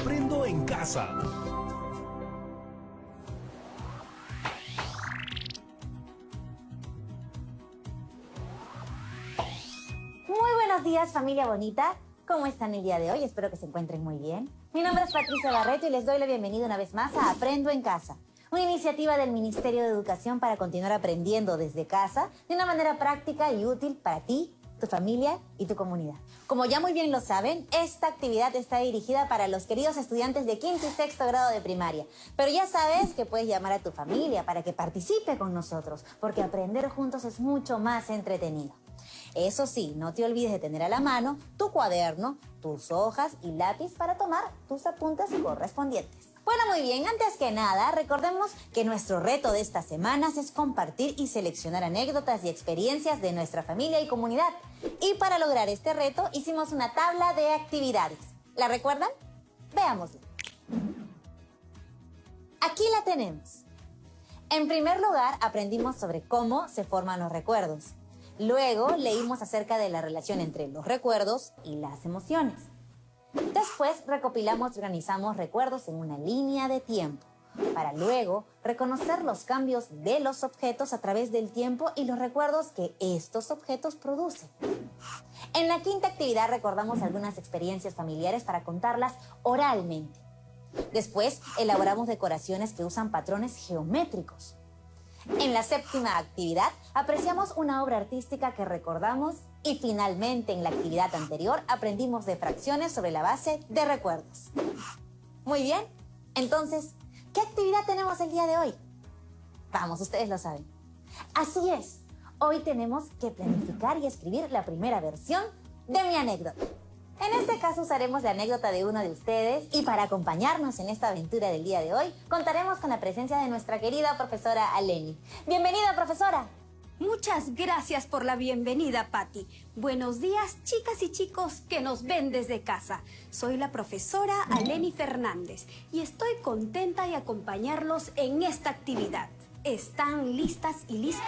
Aprendo en Casa. Muy buenos días, familia bonita. ¿Cómo están el día de hoy? Espero que se encuentren muy bien. Mi nombre es Patricia Barreto y les doy la bienvenida una vez más a Aprendo en Casa, una iniciativa del Ministerio de Educación para continuar aprendiendo desde casa de una manera práctica y útil para ti, tu familia y tu comunidad. Como ya muy bien lo saben, esta actividad está dirigida para los queridos estudiantes de quinto y sexto grado de primaria. Pero ya sabes que puedes llamar a tu familia para que participe con nosotros, porque aprender juntos es mucho más entretenido. Eso sí, no te olvides de tener a la mano tu cuaderno, tus hojas y lápiz para tomar tus apuntes correspondientes. Bueno, muy bien, antes que nada, recordemos que nuestro reto de estas semanas es compartir y seleccionar anécdotas y experiencias de nuestra familia y comunidad. Y para lograr este reto, hicimos una tabla de actividades. ¿La recuerdan? Veámosla. Aquí la tenemos. En primer lugar, aprendimos sobre cómo se forman los recuerdos. Luego, leímos acerca de la relación entre los recuerdos y las emociones. Después, recopilamos y organizamos recuerdos en una línea de tiempo, para luego reconocer los cambios de los objetos a través del tiempo y los recuerdos que estos objetos producen. En la quinta actividad recordamos algunas experiencias familiares para contarlas oralmente. Después, elaboramos decoraciones que usan patrones geométricos. En la séptima actividad, apreciamos una obra artística que recordamos y finalmente en la actividad anterior aprendimos de fracciones sobre la base de recuerdos. Muy bien, entonces, ¿qué actividad tenemos el día de hoy? Vamos, ustedes lo saben. Así es, hoy tenemos que planificar y escribir la primera versión de mi anécdota. En este caso usaremos la anécdota de uno de ustedes y para acompañarnos en esta aventura del día de hoy, contaremos con la presencia de nuestra querida profesora Aleni. ¡Bienvenida, profesora! Muchas gracias por la bienvenida, Patti. Buenos días, chicas y chicos que nos ven desde casa. Soy la profesora Aleni Fernández y estoy contenta de acompañarlos en esta actividad. ¿Están listas y listos?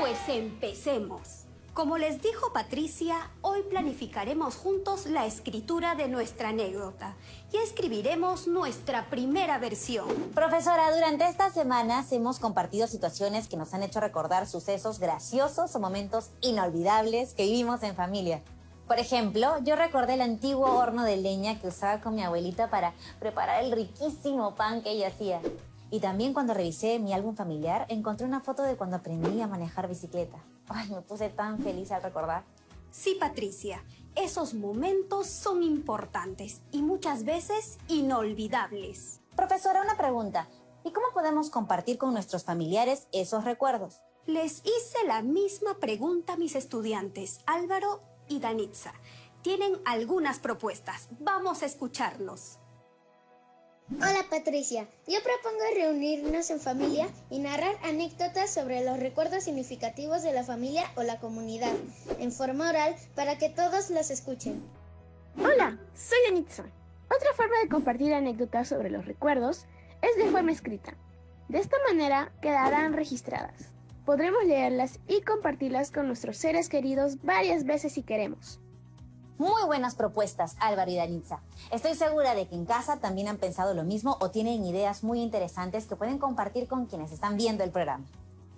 Pues empecemos. Como les dijo Patricia, hoy planificaremos juntos la escritura de nuestra anécdota y escribiremos nuestra primera versión. Profesora, durante estas semanas hemos compartido situaciones que nos han hecho recordar sucesos graciosos o momentos inolvidables que vivimos en familia. Por ejemplo, yo recordé el antiguo horno de leña que usaba con mi abuelita para preparar el riquísimo pan que ella hacía. Y también cuando revisé mi álbum familiar, encontré una foto de cuando aprendí a manejar bicicleta. Ay, me puse tan feliz al recordar. Sí, Patricia, esos momentos son importantes y muchas veces inolvidables. Profesora, una pregunta. ¿Y cómo podemos compartir con nuestros familiares esos recuerdos? Les hice la misma pregunta a mis estudiantes, Álvaro y Danitza. Tienen algunas propuestas. Vamos a escucharlos. Hola Patricia, yo propongo reunirnos en familia y narrar anécdotas sobre los recuerdos significativos de la familia o la comunidad, en forma oral para que todos las escuchen. Hola, soy Danitza. Otra forma de compartir anécdotas sobre los recuerdos es de forma escrita. De esta manera quedarán registradas. Podremos leerlas y compartirlas con nuestros seres queridos varias veces si queremos. Muy buenas propuestas, Álvaro y Danitza. Estoy segura de que en casa también han pensado lo mismo o tienen ideas muy interesantes que pueden compartir con quienes están viendo el programa.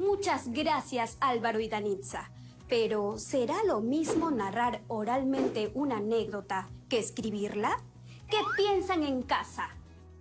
Muchas gracias, Álvaro y Danitza. Pero, ¿será lo mismo narrar oralmente una anécdota que escribirla? ¿Qué piensan en casa?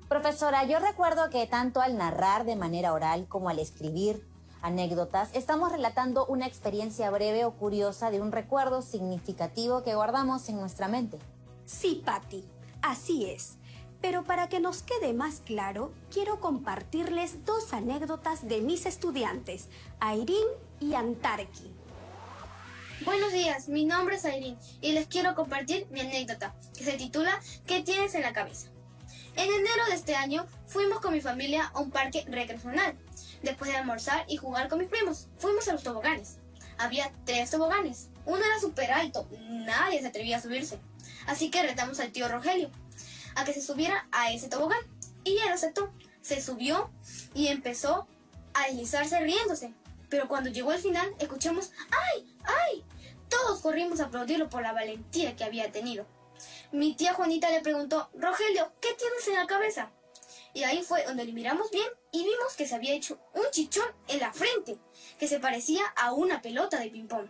Profesora, yo recuerdo que tanto al narrar de manera oral como al escribir anécdotas, estamos relatando una experiencia breve o curiosa de un recuerdo significativo que guardamos en nuestra mente. Sí, Patti, así es. Pero para que nos quede más claro, quiero compartirles dos anécdotas de mis estudiantes, Airín y Antarqui. Buenos días, mi nombre es Airín y les quiero compartir mi anécdota, que se titula ¿Qué tienes en la cabeza? En enero de este año fuimos con mi familia a un parque recreacional. Después de almorzar y jugar con mis primos, fuimos a los toboganes. Había 3 toboganes. Uno era súper alto, nadie se atrevía a subirse. Así que retamos al tío Rogelio a que se subiera a ese tobogán. Y él aceptó. Se subió y empezó a deslizarse riéndose. Pero cuando llegó al final, escuchamos ¡ay! ¡ay! Todos corrimos a aplaudirlo por la valentía que había tenido. Mi tía Juanita le preguntó, Rogelio, ¿qué tienes en la cabeza? Y ahí fue donde le miramos bien y vimos que se había hecho un chichón en la frente, que se parecía a una pelota de ping-pong.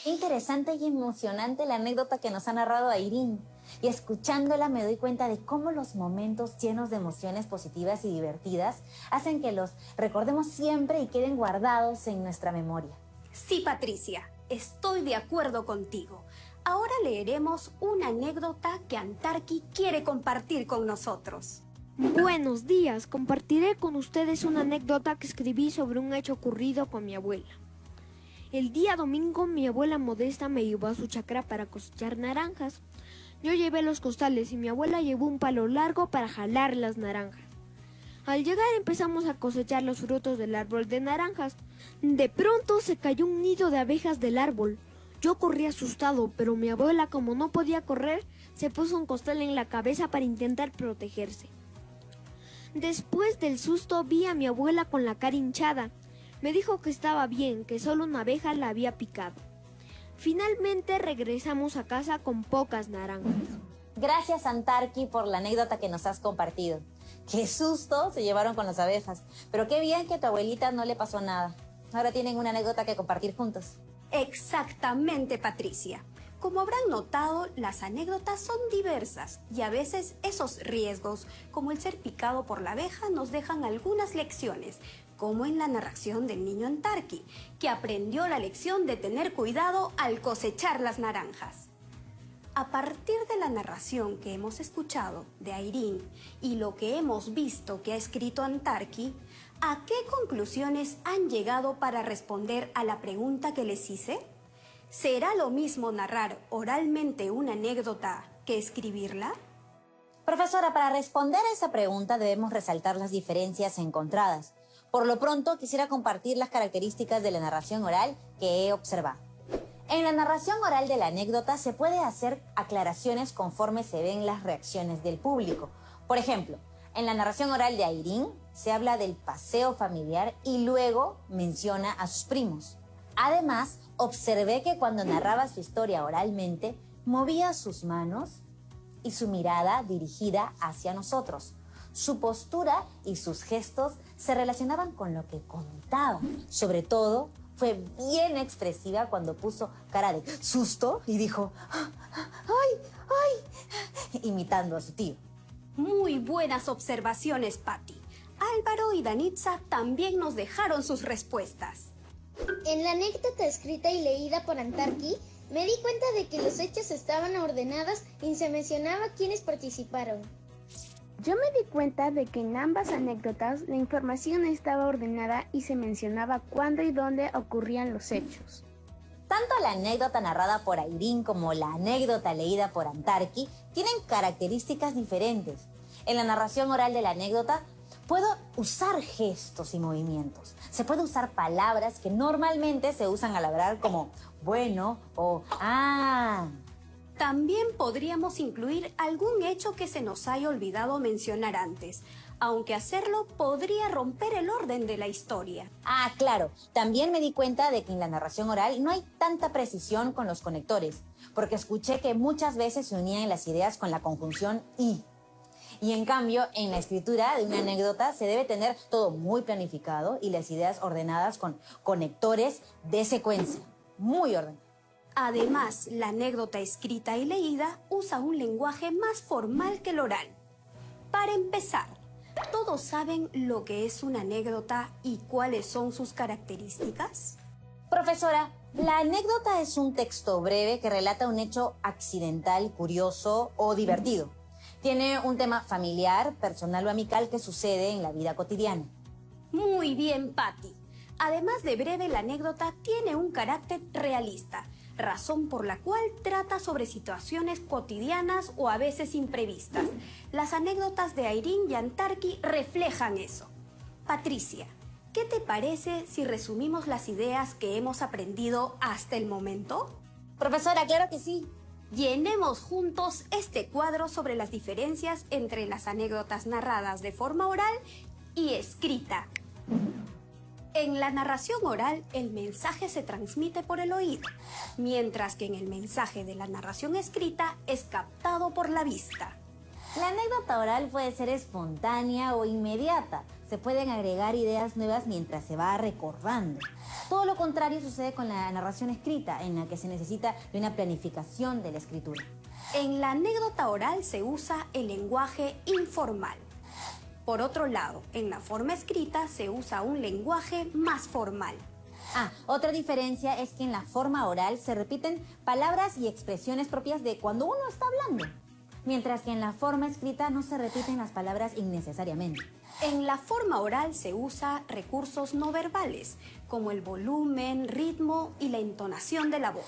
Interesante y emocionante la anécdota que nos ha narrado Airín. Y escuchándola me doy cuenta de cómo los momentos llenos de emociones positivas y divertidas hacen que los recordemos siempre y queden guardados en nuestra memoria. Sí, Patricia, estoy de acuerdo contigo. Ahora leeremos una anécdota que Antarqui quiere compartir con nosotros. Buenos días, compartiré con ustedes una anécdota que escribí sobre un hecho ocurrido con mi abuela. El día domingo mi abuela Modesta me llevó a su chacra para cosechar naranjas. Yo llevé los costales y mi abuela llevó un palo largo para jalar las naranjas. Al llegar empezamos a cosechar los frutos del árbol de naranjas. De pronto se cayó un nido de abejas del árbol. Yo corrí asustado, pero mi abuela, como no podía correr, se puso un costal en la cabeza para intentar protegerse. Después del susto vi a mi abuela con la cara hinchada. Me dijo que estaba bien, que solo una abeja la había picado. Finalmente regresamos a casa con pocas naranjas. Gracias, Antarqui, por la anécdota que nos has compartido. Qué susto se llevaron con las abejas, pero qué bien que a tu abuelita no le pasó nada. Ahora tienen una anécdota que compartir juntos. Exactamente, Patricia. Como habrán notado, las anécdotas son diversas y a veces esos riesgos, como el ser picado por la abeja, nos dejan algunas lecciones, como en la narración del niño Antarqui, que aprendió la lección de tener cuidado al cosechar las naranjas. A partir de la narración que hemos escuchado de Airín y lo que hemos visto que ha escrito Antarqui, ¿a qué conclusiones han llegado para responder a la pregunta que les hice? ¿Será lo mismo narrar oralmente una anécdota que escribirla? Profesora, para responder a esa pregunta debemos resaltar las diferencias encontradas. Por lo pronto, quisiera compartir las características de la narración oral que he observado. En la narración oral de la anécdota se puede hacer aclaraciones conforme se ven las reacciones del público. Por ejemplo, en la narración oral de Airín se habla del paseo familiar y luego menciona a sus primos. Además, observé que cuando narraba su historia oralmente, movía sus manos y su mirada dirigida hacia nosotros. Su postura y sus gestos se relacionaban con lo que contaba. Sobre todo, fue bien expresiva cuando puso cara de susto y dijo ¡ay, ay!, imitando a su tío. Muy buenas observaciones, Patti. Álvaro y Danitza también nos dejaron sus respuestas. En la anécdota escrita y leída por Antarqui, me di cuenta de que los hechos estaban ordenados y se mencionaba quiénes participaron. Yo me di cuenta de que en ambas anécdotas la información estaba ordenada y se mencionaba cuándo y dónde ocurrían los hechos. Tanto la anécdota narrada por Airín como la anécdota leída por Antarqui tienen características diferentes. En la narración oral de la anécdota puedo usar gestos y movimientos. Se puede usar palabras que normalmente se usan al hablar como bueno o ah. También podríamos incluir algún hecho que se nos haya olvidado mencionar antes, aunque hacerlo podría romper el orden de la historia. Ah, claro. También me di cuenta de que en la narración oral no hay tanta precisión con los conectores, porque escuché que muchas veces se unían las ideas con la conjunción y. Y en cambio, en la escritura de una anécdota se debe tener todo muy planificado y las ideas ordenadas con conectores de secuencia. Muy ordenados. Además, la anécdota escrita y leída usa un lenguaje más formal que el oral. Para empezar, ¿todos saben lo que es una anécdota y cuáles son sus características? Profesora, la anécdota es un texto breve que relata un hecho accidental, curioso o divertido. Tiene un tema familiar, personal o amical que sucede en la vida cotidiana. Muy bien, Patti. Además de breve, la anécdota tiene un carácter realista, razón por la cual trata sobre situaciones cotidianas o a veces imprevistas. Las anécdotas de Airín y Antarqui reflejan eso. Patricia, ¿qué te parece si resumimos las ideas que hemos aprendido hasta el momento? Profesora, claro que sí. Llenemos juntos este cuadro sobre las diferencias entre las anécdotas narradas de forma oral y escrita. En la narración oral, el mensaje se transmite por el oído, mientras que en el mensaje de la narración escrita es captado por la vista. La anécdota oral puede ser espontánea o inmediata. Se pueden agregar ideas nuevas mientras se va recordando. Todo lo contrario sucede con la narración escrita, en la que se necesita de una planificación de la escritura. En la anécdota oral se usa el lenguaje informal. Por otro lado, en la forma escrita se usa un lenguaje más formal. Otra diferencia es que en la forma oral se repiten palabras y expresiones propias de cuando uno está hablando, mientras que en la forma escrita no se repiten las palabras innecesariamente. En la forma oral se usa recursos no verbales, como el volumen, ritmo y la entonación de la voz.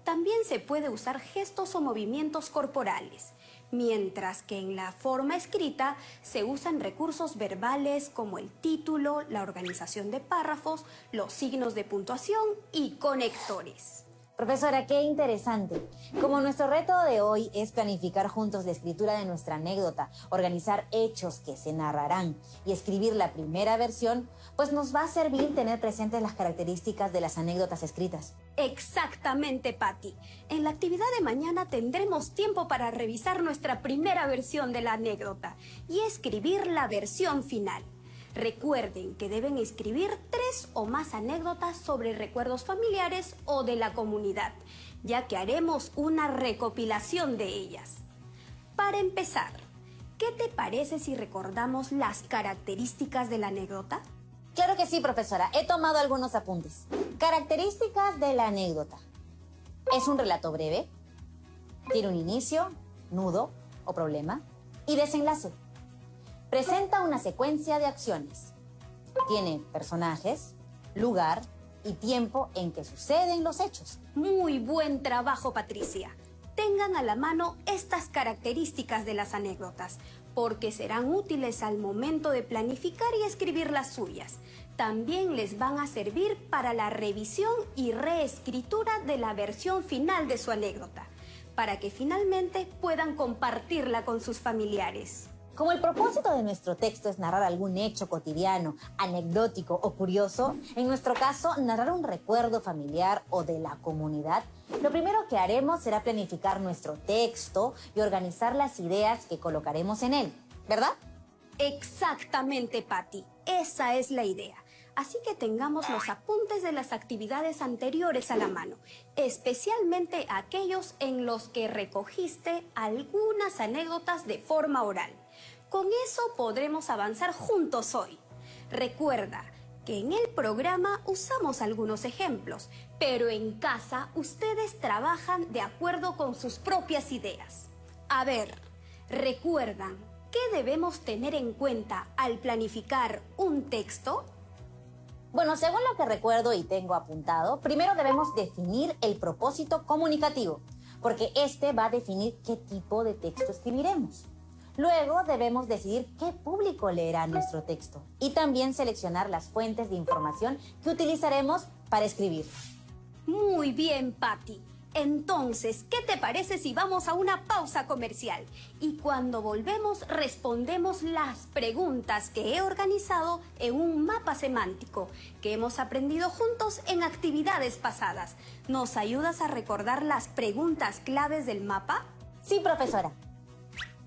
También se puede usar gestos o movimientos corporales, mientras que en la forma escrita se usan recursos verbales como el título, la organización de párrafos, los signos de puntuación y conectores. Profesora, qué interesante. Como nuestro reto de hoy es planificar juntos la escritura de nuestra anécdota, organizar hechos que se narrarán y escribir la primera versión, pues nos va a servir tener presentes las características de las anécdotas escritas. Exactamente, Patti. En la actividad de mañana tendremos tiempo para revisar nuestra primera versión de la anécdota y escribir la versión final. Recuerden que deben escribir 3 o más anécdotas sobre recuerdos familiares o de la comunidad, ya que haremos una recopilación de ellas. Para empezar, ¿qué te parece si recordamos las características de la anécdota? Claro que sí, profesora. He tomado algunos apuntes. Características de la anécdota. Es un relato breve, tiene un inicio, nudo o problema y desenlace. Presenta una secuencia de acciones. Tiene personajes, lugar y tiempo en que suceden los hechos. Muy buen trabajo, Patricia. Tengan a la mano estas características de las anécdotas, porque serán útiles al momento de planificar y escribir las suyas. También les van a servir para la revisión y reescritura de la versión final de su anécdota, para que finalmente puedan compartirla con sus familiares. Como el propósito de nuestro texto es narrar algún hecho cotidiano, anecdótico o curioso, en nuestro caso, narrar un recuerdo familiar o de la comunidad, lo primero que haremos será planificar nuestro texto y organizar las ideas que colocaremos en él, ¿verdad? Exactamente, Patti. Esa es la idea. Así que tengamos los apuntes de las actividades anteriores a la mano, especialmente aquellos en los que recogiste algunas anécdotas de forma oral. Con eso podremos avanzar juntos hoy. Recuerda que en el programa usamos algunos ejemplos, pero en casa ustedes trabajan de acuerdo con sus propias ideas. A ver, ¿recuerdan qué debemos tener en cuenta al planificar un texto? Bueno, según lo que recuerdo y tengo apuntado, primero debemos definir el propósito comunicativo, porque este va a definir qué tipo de texto escribiremos. Luego debemos decidir qué público leerá nuestro texto y también seleccionar las fuentes de información que utilizaremos para escribir. Muy bien, Patti. Entonces, ¿qué te parece si vamos a una pausa comercial? Y cuando volvemos respondemos las preguntas que he organizado en un mapa semántico que hemos aprendido juntos en actividades pasadas. ¿Nos ayudas a recordar las preguntas claves del mapa? Sí, profesora.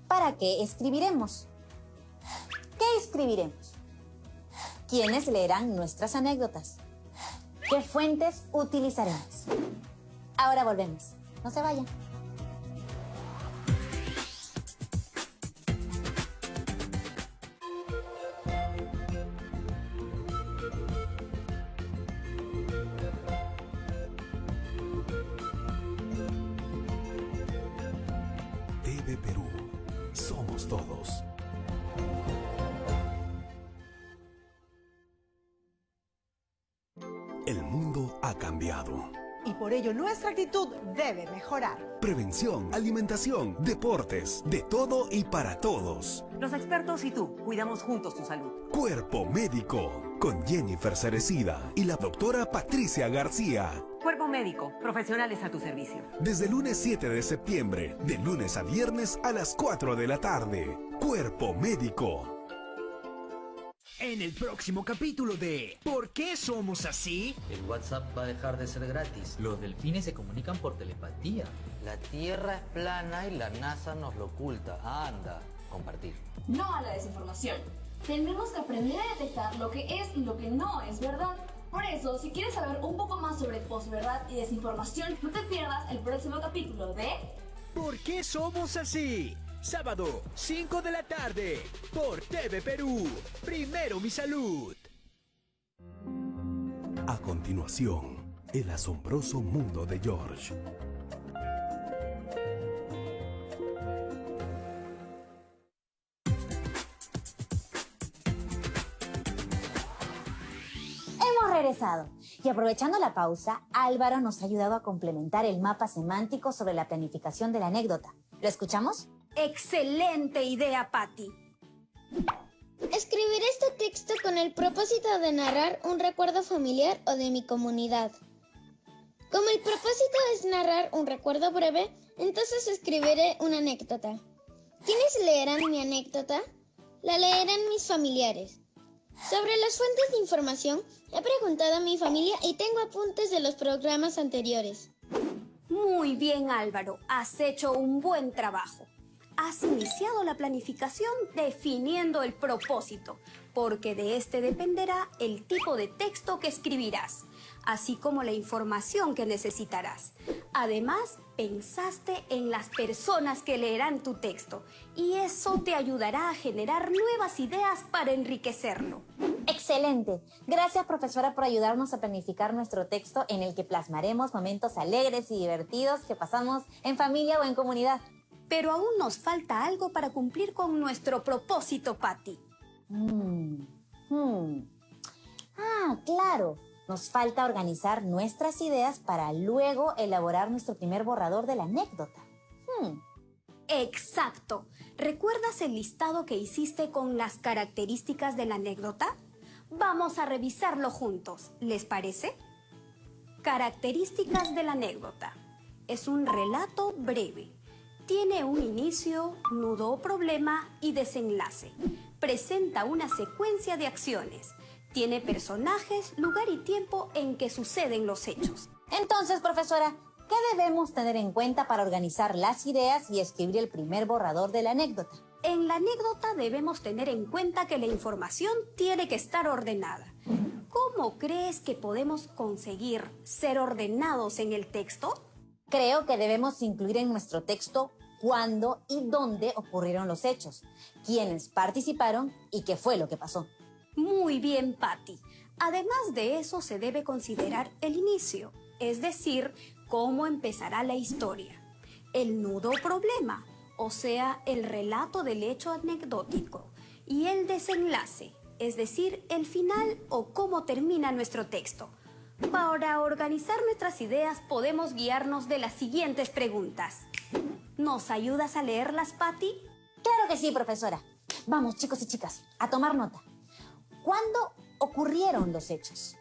¿Para qué escribiremos? ¿Qué escribiremos? ¿Quiénes leerán nuestras anécdotas? ¿Qué fuentes utilizaremos? Ahora volvemos. No se vayan. TV Perú. Somos todos. El mundo ha cambiado. Y por ello nuestra actitud debe mejorar. Prevención, alimentación, deportes, de todo y para todos. Los expertos y tú cuidamos juntos tu salud. Cuerpo Médico, con Jennifer Cerecida y la doctora Patricia García. Cuerpo Médico, profesionales a tu servicio. Desde el lunes 7 de septiembre, de lunes a viernes a las 4 de la tarde. Cuerpo Médico. En el próximo capítulo de ¿Por qué somos así? El WhatsApp va a dejar de ser gratis. Los delfines se comunican por telepatía. La Tierra es plana y la NASA nos lo oculta. Anda, compartir. No a la desinformación. Tenemos que aprender a detectar lo que es y lo que no es verdad. Por eso, si quieres saber un poco más sobre posverdad y desinformación, no te pierdas el próximo capítulo de ¿Por qué somos así? Sábado, 5 de la tarde, por TV Perú. Primero mi salud. A continuación, el asombroso mundo de George. Hemos regresado y aprovechando la pausa, Álvaro nos ha ayudado a complementar el mapa semántico sobre la planificación de la anécdota. ¿Lo escuchamos? ¡Excelente idea, Patty! Escribiré este texto con el propósito de narrar un recuerdo familiar o de mi comunidad. Como el propósito es narrar un recuerdo breve, entonces escribiré una anécdota. ¿Quiénes leerán mi anécdota? La leerán mis familiares. Sobre las fuentes de información, he preguntado a mi familia y tengo apuntes de los programas anteriores. Muy bien, Álvaro. Has hecho un buen trabajo. Has iniciado la planificación definiendo el propósito, porque de este dependerá el tipo de texto que escribirás, así como la información que necesitarás. Además, pensaste en las personas que leerán tu texto y eso te ayudará a generar nuevas ideas para enriquecerlo. ¡Excelente! Gracias, profesora, por ayudarnos a planificar nuestro texto en el que plasmaremos momentos alegres y divertidos que pasamos en familia o en comunidad. Pero aún nos falta algo para cumplir con nuestro propósito, Patty. Claro. Nos falta organizar nuestras ideas para luego elaborar nuestro primer borrador de la anécdota. Exacto. ¿Recuerdas el listado que hiciste con las características de la anécdota? Vamos a revisarlo juntos. ¿Les parece? Características de la anécdota. Es un relato breve. Tiene un inicio, nudo o problema y desenlace. Presenta una secuencia de acciones. Tiene personajes, lugar y tiempo en que suceden los hechos. Entonces, profesora, ¿qué debemos tener en cuenta para organizar las ideas y escribir el primer borrador de la anécdota? En la anécdota debemos tener en cuenta que la información tiene que estar ordenada. ¿Cómo crees que podemos conseguir ser ordenados en el texto? Creo que debemos incluir en nuestro texto cuándo y dónde ocurrieron los hechos, quiénes participaron y qué fue lo que pasó. Muy bien, Patty. Además de eso, se debe considerar el inicio, es decir, cómo empezará la historia. El nudo o problema, o sea, el relato del hecho anecdótico. Y el desenlace, es decir, el final o cómo termina nuestro texto. Para organizar nuestras ideas podemos guiarnos de las siguientes preguntas. ¿Nos ayudas a leerlas, Patty? Claro que sí, profesora. Vamos, chicos y chicas, a tomar nota. ¿Cuándo ocurrieron los hechos?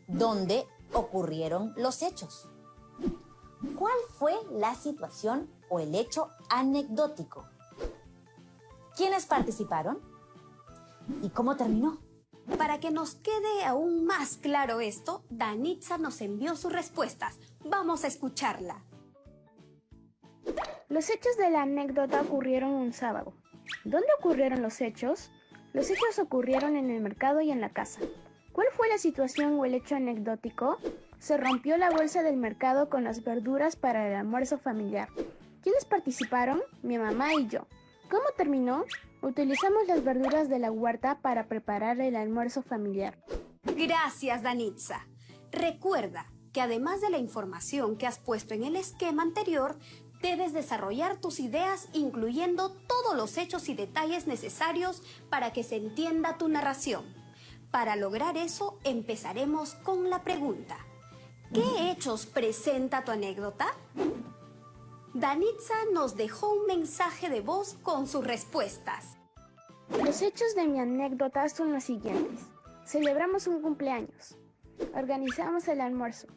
¿Dónde ocurrieron los hechos? ¿Cuál fue la situación o el hecho anecdótico? ¿Quiénes participaron? ¿Y cómo terminó? Para que nos quede aún más claro esto, Danitza nos envió sus respuestas. Vamos a escucharla. Los hechos de la anécdota ocurrieron un sábado. ¿Dónde ocurrieron los hechos? Los hechos ocurrieron en el mercado y en la casa. ¿Cuál fue la situación o el hecho anecdótico? Se rompió la bolsa del mercado con las verduras para el almuerzo familiar. ¿Quiénes participaron? Mi mamá y yo. ¿Cómo terminó? Utilizamos las verduras de la huerta para preparar el almuerzo familiar. Gracias, Danitza. Recuerda que además de la información que has puesto en el esquema anterior, debes desarrollar tus ideas incluyendo todos los hechos y detalles necesarios para que se entienda tu narración. Para lograr eso, empezaremos con la pregunta. ¿Qué hechos presenta tu anécdota? Danitza nos dejó un mensaje de voz con sus respuestas. Los hechos de mi anécdota son los siguientes. Celebramos un cumpleaños. Organizamos el almuerzo.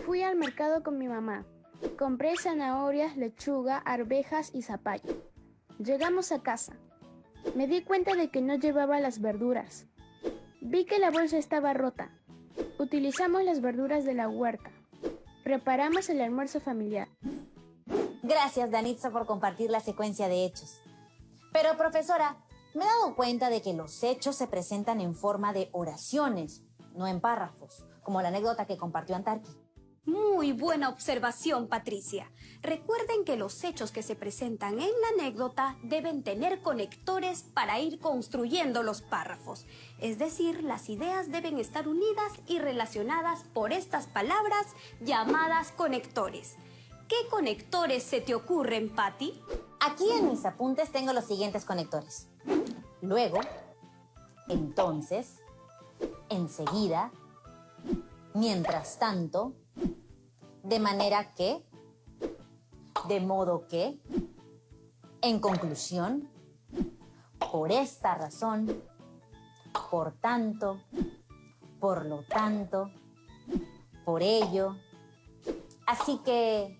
Fui al mercado con mi mamá. Compré zanahorias, lechuga, arvejas y zapallo. Llegamos a casa. Me di cuenta de que no llevaba las verduras. Vi que la bolsa estaba rota. Utilizamos las verduras de la huerta. Preparamos el almuerzo familiar. Gracias, Danitza, por compartir la secuencia de hechos. Pero, profesora, me he dado cuenta de que los hechos se presentan en forma de oraciones, no en párrafos, como la anécdota que compartió Antarqui. Muy buena observación, Patricia. Recuerden que los hechos que se presentan en la anécdota deben tener conectores para ir construyendo los párrafos. Es decir, las ideas deben estar unidas y relacionadas por estas palabras llamadas conectores. ¿Qué conectores se te ocurren, Patti? Aquí en mis apuntes tengo los siguientes conectores. Luego, entonces, enseguida, mientras tanto, de manera que, de modo que, en conclusión, por esta razón, por tanto, por lo tanto, por ello. Así que,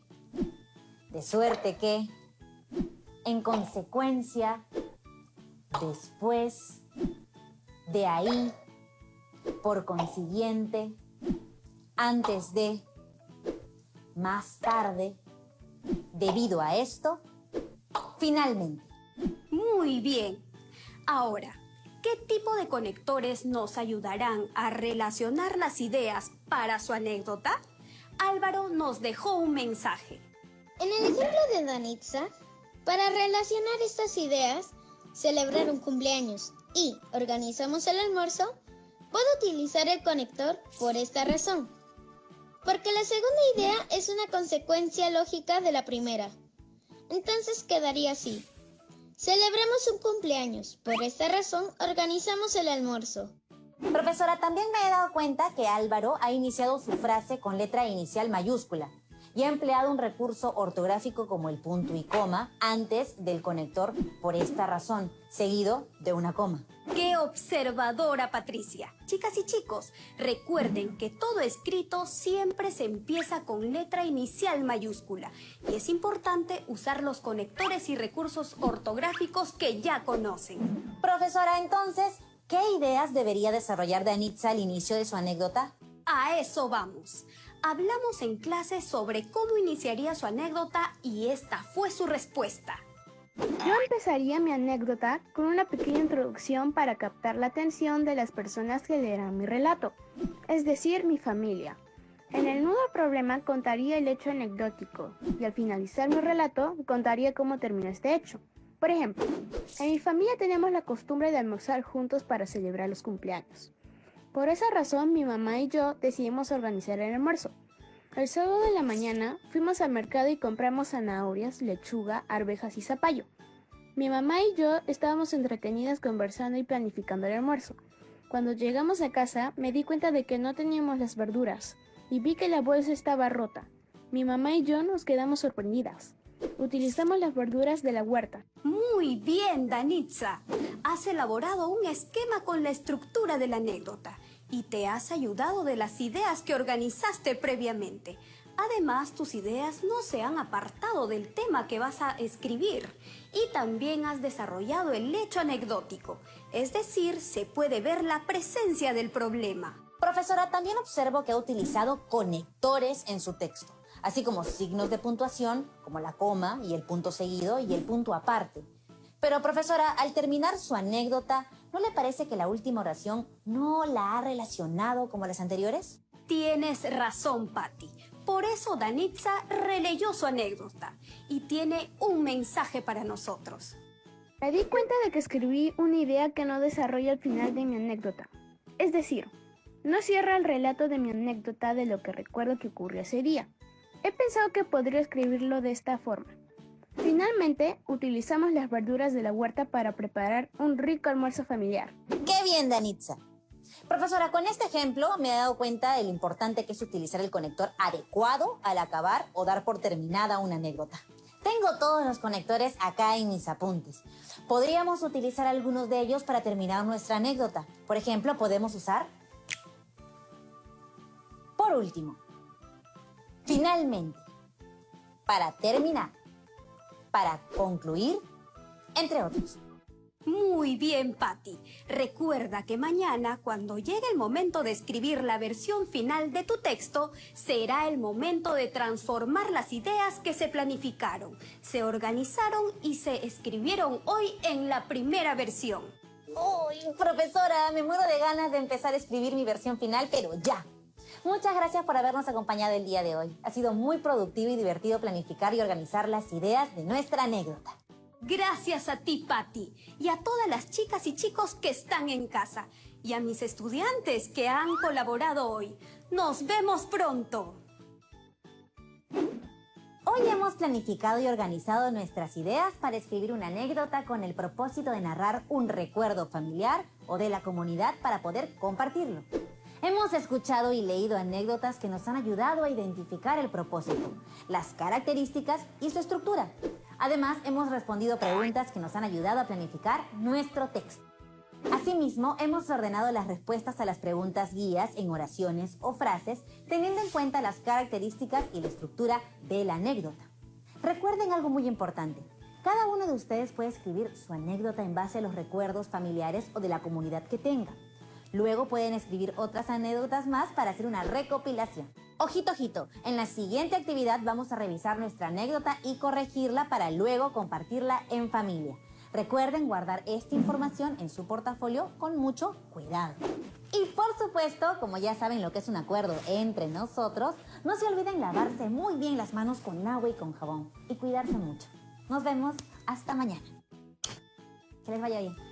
de suerte que, en consecuencia, después, de ahí, por consiguiente, antes de, más tarde, debido a esto, finalmente. Muy bien. Ahora, ¿qué tipo de conectores nos ayudarán a relacionar las ideas para su anécdota? Álvaro nos dejó un mensaje. En el ejemplo de Danitza, para relacionar estas ideas, celebrar un cumpleaños y organizamos el almuerzo, puedo utilizar el conector por esta razón. Porque la segunda idea es una consecuencia lógica de la primera. Entonces quedaría así. Celebramos un cumpleaños. Por esta razón organizamos el almuerzo. Profesora, también me he dado cuenta que Álvaro ha iniciado su frase con letra inicial mayúscula y ha empleado un recurso ortográfico como el punto y coma antes del conector por esta razón, seguido de una coma. ¡Qué observadora, Patricia! Chicas y chicos, recuerden que todo escrito siempre se empieza con letra inicial mayúscula y es importante usar los conectores y recursos ortográficos que ya conocen. Profesora, entonces, ¿qué ideas debería desarrollar Danitza al inicio de su anécdota? A eso vamos. Hablamos en clase sobre cómo iniciaría su anécdota y esta fue su respuesta. Yo empezaría mi anécdota con una pequeña introducción para captar la atención de las personas que leerán mi relato, es decir, mi familia. En el nudo problema contaría el hecho anecdótico y al finalizar mi relato contaría cómo terminó este hecho. Por ejemplo, en mi familia tenemos la costumbre de almorzar juntos para celebrar los cumpleaños. Por esa razón, mi mamá y yo decidimos organizar el almuerzo. El sábado de la mañana fuimos al mercado y compramos zanahorias, lechuga, arvejas y zapallo. Mi mamá y yo estábamos entretenidas conversando y planificando el almuerzo. Cuando llegamos a casa, me di cuenta de que no teníamos las verduras y vi que la bolsa estaba rota. Mi mamá y yo nos quedamos sorprendidas. Utilizamos las verduras de la huerta. Muy bien, Danitza. Has elaborado un esquema con la estructura de la anécdota y te has ayudado de las ideas que organizaste previamente. Además, tus ideas no se han apartado del tema que vas a escribir y también has desarrollado el hecho anecdótico, es decir, se puede ver la presencia del problema. Profesora, también observo que ha utilizado conectores en su texto, así como signos de puntuación, como la coma y el punto seguido y el punto aparte. Pero, profesora, al terminar su anécdota, ¿no le parece que la última oración no la ha relacionado como las anteriores? Tienes razón, Patti. Por eso Danitza releyó su anécdota y tiene un mensaje para nosotros. Me di cuenta de que escribí una idea que no desarrolla el final de mi anécdota. Es decir, no cierra el relato de mi anécdota de lo que recuerdo que ocurrió ese día. He pensado que podría escribirlo de esta forma. Finalmente, utilizamos las verduras de la huerta para preparar un rico almuerzo familiar. ¡Qué bien, Danitza! Profesora, con este ejemplo me he dado cuenta de lo importante que es utilizar el conector adecuado al acabar o dar por terminada una anécdota. Tengo todos los conectores acá en mis apuntes. Podríamos utilizar algunos de ellos para terminar nuestra anécdota. Por ejemplo, podemos usar... Por último, finalmente, para terminar, para concluir, entre otros. Muy bien, Patty. Recuerda que mañana, cuando llegue el momento de escribir la versión final de tu texto, será el momento de transformar las ideas que se planificaron, se organizaron y se escribieron hoy en la primera versión. ¡Uy, profesora! Me muero de ganas de empezar a escribir mi versión final, pero ya. Muchas gracias por habernos acompañado el día de hoy. Ha sido muy productivo y divertido planificar y organizar las ideas de nuestra anécdota. Gracias a ti, Patty, y a todas las chicas y chicos que están en casa, y a mis estudiantes que han colaborado hoy. ¡Nos vemos pronto! Hoy hemos planificado y organizado nuestras ideas para escribir una anécdota con el propósito de narrar un recuerdo familiar o de la comunidad para poder compartirlo. Hemos escuchado y leído anécdotas que nos han ayudado a identificar el propósito, las características y su estructura. Además, hemos respondido preguntas que nos han ayudado a planificar nuestro texto. Asimismo, hemos ordenado las respuestas a las preguntas guías en oraciones o frases, teniendo en cuenta las características y la estructura de la anécdota. Recuerden algo muy importante. Cada uno de ustedes puede escribir su anécdota en base a los recuerdos familiares o de la comunidad que tenga. Luego pueden escribir otras anécdotas más para hacer una recopilación. Ojito, ojito, en la siguiente actividad vamos a revisar nuestra anécdota y corregirla para luego compartirla en familia. Recuerden guardar esta información en su portafolio con mucho cuidado. Y por supuesto, como ya saben lo que es un acuerdo entre nosotros, no se olviden lavarse muy bien las manos con agua y con jabón y cuidarse mucho. Nos vemos hasta mañana. Que les vaya bien.